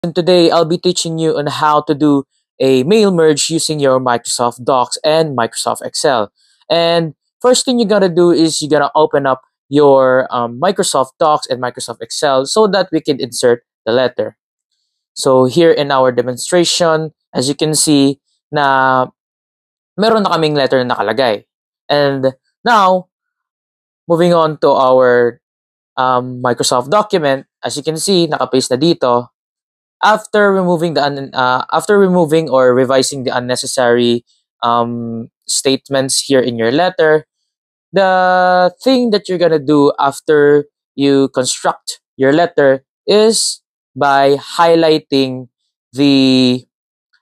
And today I'll be teaching you on how to do a mail merge using your Microsoft Docs and Microsoft Excel. And first thing you gotta do is you gotta open up your Microsoft Docs and Microsoft Excel so that we can insert the letter. So here in our demonstration, as you can see na meron na kaming letter na nakalagay. And now, moving on to our Microsoft document, as you can see, nakapaste na dito. After removing or revising the unnecessary statements here in your letter, the thing that you're gonna do after you construct your letter is by highlighting the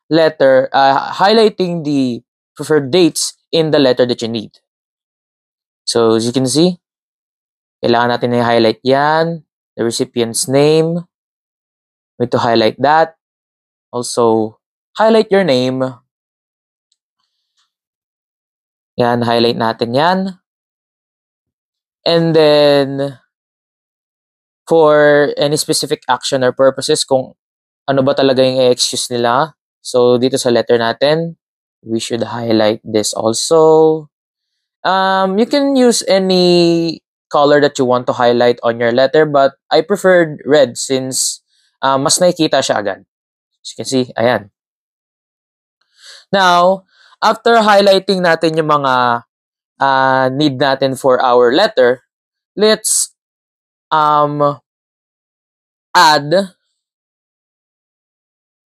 highlighting the preferred dates in the letter that you need. So as you can see, kailangan natin i-highlight yan, the recipient's name. We need to highlight that. Also, highlight your name. Yan, highlight natin yan. And then, for any specific action or purposes, kung ano ba talaga yung i-excuse nila. So, dito sa letter natin, we should highlight this also. You can use any color that you want to highlight on your letter, but I preferred red since mas nakikita siya agad. As you can see, ayan. Now, after highlighting natin yung mga need natin for our letter, let's add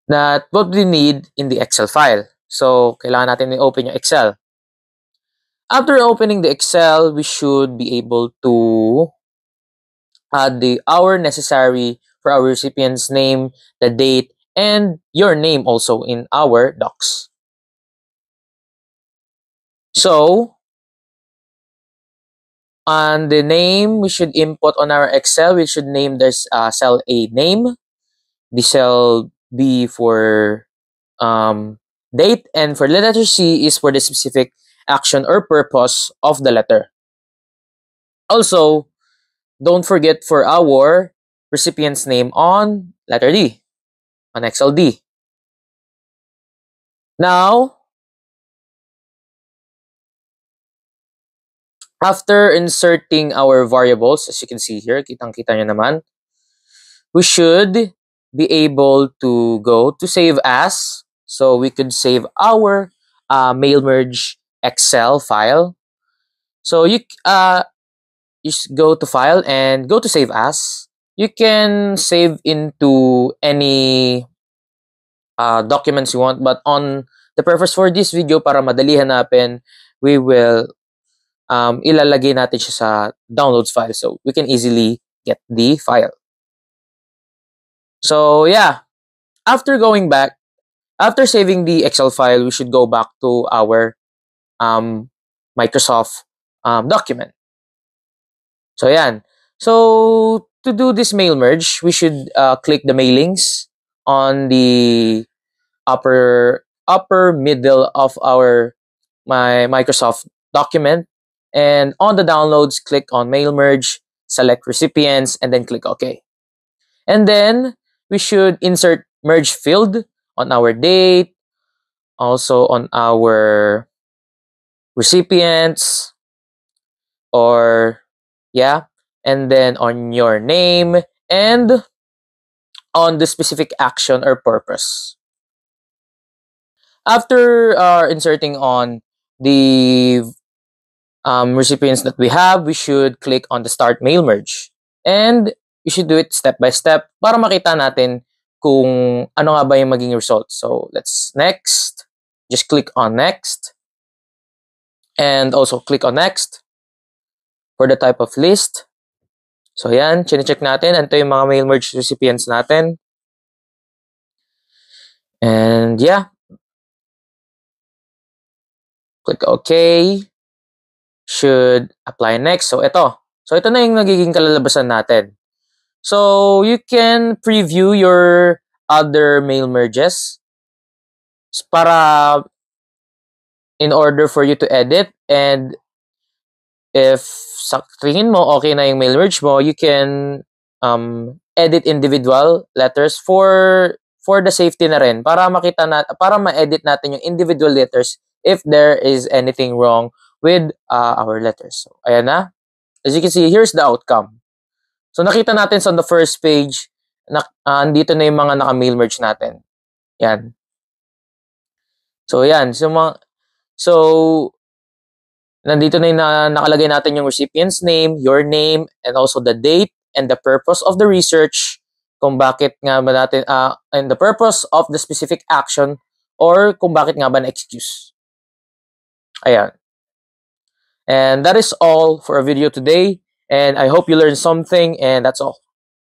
that what we need in the Excel file. So, kailangan natin i-open yung Excel. After opening the Excel, we should be able to add our necessary for our recipient's name, the date, and your name also in our docs. So, on the name, we should input on our Excel, we should name this cell A name, the cell B for date, and for the letter C is for the specific action or purpose of the letter. Also, don't forget for our recipient's name on letter D, on Excel D. Now, after inserting our variables, as you can see here, kitang-kita nyo naman, we should be able to go to save as. So we could save our mail merge Excel file. So you just go to file and go to save as. You can save into any documents you want, but on the purpose for this video, para madali hanapin, we will ilalagay natin siya sa downloads file so we can easily get the file. So yeah, after saving the Excel file, we should go back to our Microsoft document. So yan. So to do this mail merge, we should click the mailings on the upper middle of my Microsoft document, and on the downloads, click on mail merge, select recipients, and then click OK. And then we should insert merge field on our date, also on our recipients, and then on your name and on the specific action or purpose. After inserting on the recipients that we have, we should click on the start mail merge. And you should do it step by step para makita natin kung ano nga ba yung maging result. So let's next. Just click on next. And also click on next for the type of list. So yan, chine-check natin. Ito yung mga mail merge recipients natin. And yeah. Click OK. Should apply next. So ito. So ito na yung nagiging kalalabasan natin. So you can preview your other mail merges para in order for you to edit, and if sa tingin mo okay na yung mail merge mo, you can edit individual letters for the safety na rin, para para ma-edit natin yung individual letters if there is anything wrong with our letters. So, ayan na. As you can see, here's the outcome. So, nakita natin sa the first page, andito na yung mga naka-mail merge natin. Yan. So, yan. So, nandito na yung nakalagay natin yung recipient's name, your name, and also the date and the purpose of the research, kung bakit nga ba natin, and the purpose of the specific action, or kung bakit nga ba na-excuse. Ayan. And that is all for our video today. And I hope you learned something, and that's all.